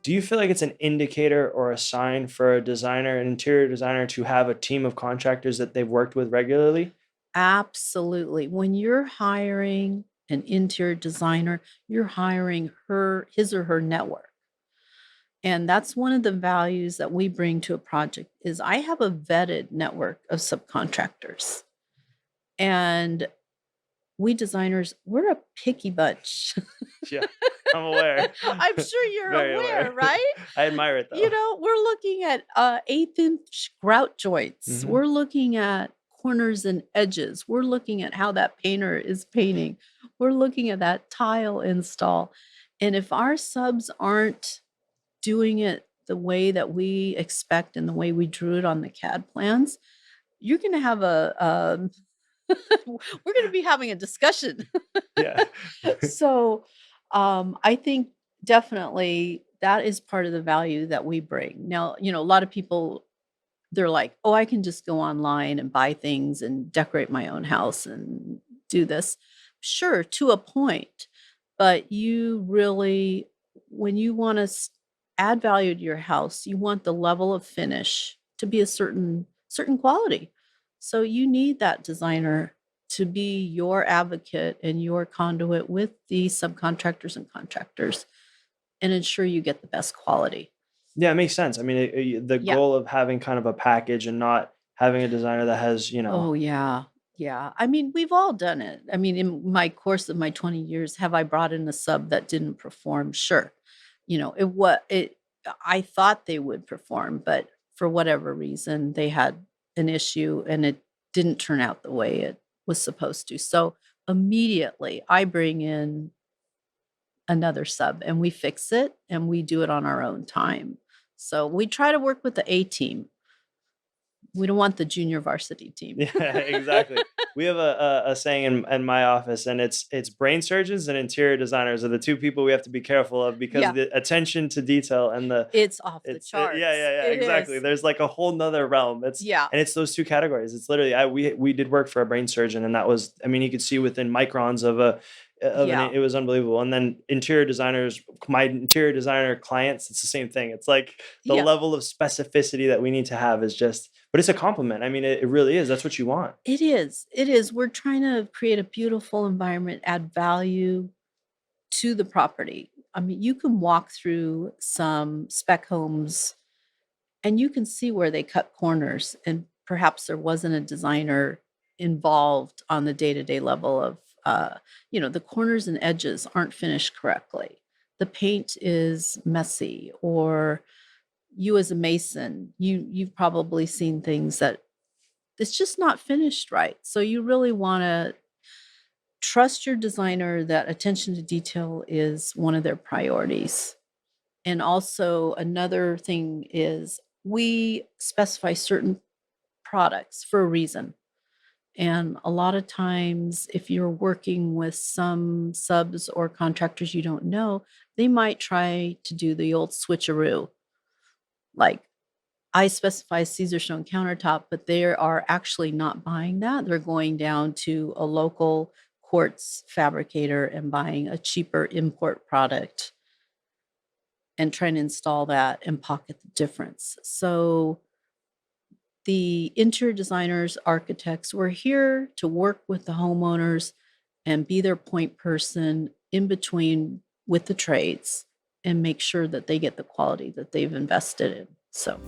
Do you feel like it's an indicator or a sign for a designer, an interior designer, to have a team of contractors that they've worked with regularly? Absolutely. When you're hiring an interior designer, you're hiring his or her network. And that's one of the values that we bring to a project is I have a vetted network of subcontractors. And we designers, we're a picky bunch. Yeah, I'm aware. I'm sure you're Very aware, aware. right? I admire it though. We're looking at 1/8 inch grout joints. Hmm. We're looking at corners and edges. We're looking at how that painter is painting. We're looking at that tile install. And if our subs aren't doing it the way that we expect and the way we drew it on the CAD plans, you're going to have we're going to be having a discussion. Yeah. So I think definitely that is part of the value that we bring. Now, a lot of people, they're like, oh, I can just go online and buy things and decorate my own house and do this. Sure, to a point. But you really, when you want to add value to your house, you want the level of finish to be a certain quality. So you need that designer to be your advocate and your conduit with the subcontractors and contractors and ensure you get the best quality. Yeah, it makes sense. I mean, the Yeah. goal of having kind of a package and not having a designer that has, Oh, yeah. Yeah. I mean, we've all done it. I mean, in my course of my 20 years, have I brought in a sub that didn't perform? Sure. I thought they would perform, but for whatever reason, they had an issue and it didn't turn out the way it was supposed to. So immediately I bring in another sub and we fix it and we do it on our own time. So we try to work with the A team. We don't want the junior varsity team. Yeah, exactly. We have a saying in my office, and it's brain surgeons and interior designers are the two people we have to be careful of because Yeah, the attention to detail and it's off the yeah, charts. yeah, yeah, It exactly. is. There's like a whole nother realm. Yeah. It's those two categories. It's literally we did work for a brain surgeon, and that was, I mean, you could see within microns Yeah. it was unbelievable. And then interior designers, my interior designer clients, it's the same thing. It's like the Yeah. level of specificity that we need to have is just, but it's a compliment. I mean, it really is. That's what you want. It is. It is. We're trying to create a beautiful environment, add value to the property. I mean, you can walk through some spec homes and you can see where they cut corners, and perhaps there wasn't a designer involved on the day-to-day level of the corners and edges aren't finished correctly. The paint is messy, or you as a mason, you've probably seen things that it's just not finished right. So you really want to trust your designer that attention to detail is one of their priorities. And also, another thing is we specify certain products for a reason. And a lot of times, if you're working with some subs or contractors you don't know, they might try to do the old switcheroo. Like, I specify Caesar stone countertop, but they are actually not buying that. They're going down to a local quartz fabricator and buying a cheaper import product and trying to install that and pocket the difference. So the interior designers, architects, we're here to work with the homeowners and be their point person in between with the trades and make sure that they get the quality that they've invested in. So